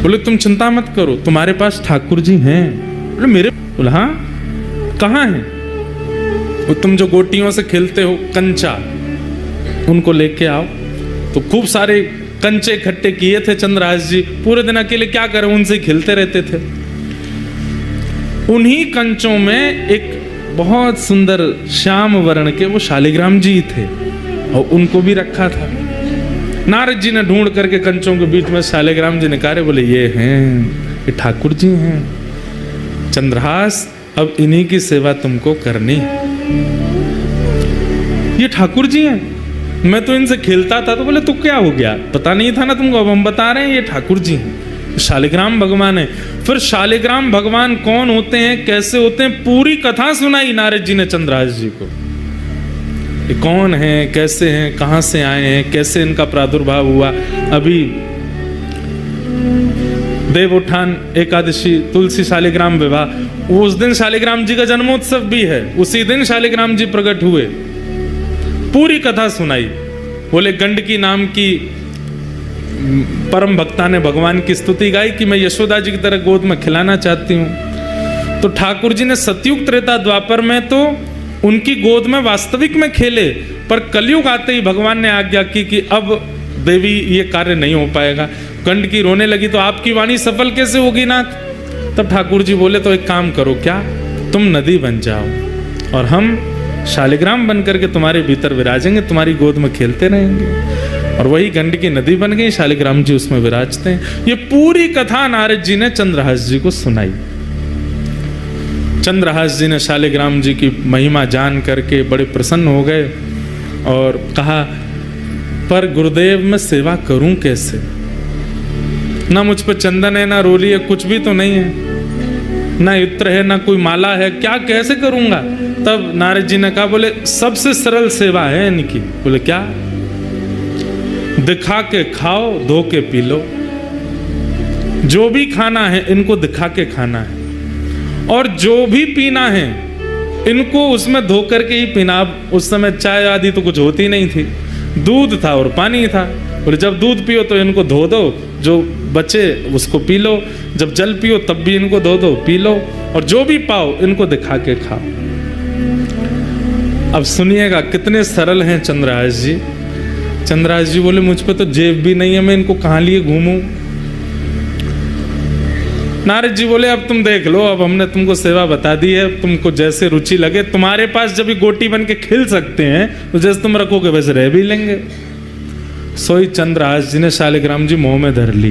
बोले तुम चिंता मत करो, तुम्हारे पास ठाकुर जी हैं। बोले मेरे? बोले हाँ। कहाँ हैं? वो तुम जो गोटियों से खेलते हो कंचा, उनको लेके आओ। तो खूब सारे कंचे इकट्ठे किए थे चंद्रहास जी, पूरे दिन अकेले क्या करें, उनसे खेलते रहते थे। उन्हीं कंचों में एक बहुत सुंदर श्याम वर्ण के वो शालिग्राम जी थे, और उनको भी रखा था। नारद जी ने ढूंढ करके कंचों के बीच में शालिग्राम जी निकाले, बोले ये हैं, ये ठाकुर जी हैं। चंद्रहास, अब इन्हीं की सेवा तुमको करनी है। ये ठाकुर जी हैं, मैं तो इनसे खेलता था। तो बोले तो क्या हो गया, पता नहीं था ना तुमको, अब हम बता रहे हैं, ये ठाकुर जी हैं, शालिग्राम भगवान है। फिर शालिग्राम भगवान कौन होते हैं, कैसे होते हैं, पूरी कथा सुनाई नारद जी ने चंद्रहास जी को। ये कौन है, कैसे हैं, कहां से आए हैं, कैसे इनका प्रादुर्भाव हुआ। अभी देवोत्थान एकादशी, तुलसी शालिग्राम विवाह, उस दिन शालिग्राम जी का जन्मोत्सव भी है, उसी दिन शालिग्राम जी प्रकट हुए। पूरी कथा सुनाई। बोले गंडकी नाम की परम भक्ता ने भगवान की स्तुति गाई कि मैं यशोदा जी की तरह गोद में खिलाना चाहती हूँ। तो ठाकुर जी ने सतयुग त्रेता द्वापर में तो उनकी गोद में वास्तविक में खेले, पर कलयुग आते ही भगवान ने आज्ञा की कि अब देवी ये कार्य नहीं हो पाएगा। गंडकी रोने लगी, तो आपकी वाणी सफल कैसे होगी नाथ? तब ठाकुर जी बोले तो एक काम करो, क्या तुम नदी बन जाओ और हम शालिग्राम बन करके तुम्हारे भीतर विराजेंगे, तुम्हारी गोद में खेलते रहेंगे। और वही गंडकी नदी बन गई, शालिग्राम जी उसमें विराजते हैं। ये पूरी कथा नारद जी ने चंद्रहास जी को सुनाई। चंद्रहास जी ने शालिग्राम जी की महिमा जान करके बड़े प्रसन्न हो गए और कहा, पर गुरुदेव मैं सेवा करूं कैसे? ना मुझ पर चंदन है, ना रोली है, कुछ भी तो नहीं है, ना इत्र है, ना कोई माला है, क्या कैसे करूंगा? तब नारद जी ने कहा, बोले सबसे सरल सेवा है इनकी। बोले क्या? दिखा के खाओ, धो के पी लो। जो भी खाना है इनको दिखा के खाना है, और जो भी पीना है इनको उसमें धो करके ही पीना। अब उस समय चाय आदि तो कुछ होती नहीं थी, दूध था और पानी था। बोले जब दूध पियो तो इनको धो दो, जो बचे उसको पी लो, जब जल पियो तब भी इनको धो दो, पी लो, और जो भी पाओ इनको दिखा के खाओ। अब सुनिएगा कितने सरल हैं चंद्रहास जी। चंद्रहास जी बोले मुझ पे तो जेब भी नहीं है, मैं इनको कहाँ लिए घूमूं? नारद जी बोले अब तुम देख लो, अब हमने तुमको सेवा बता दी है, तुमको जैसे रुचि लगे। तुम्हारे पास जब भी गोटी बन के खेल सकते हैं तो जैसे तुम रखोगे वैसे रह भी लेंगे। सोई चंद्रहास जी ने शालिग्राम जी मुंह में धर ली।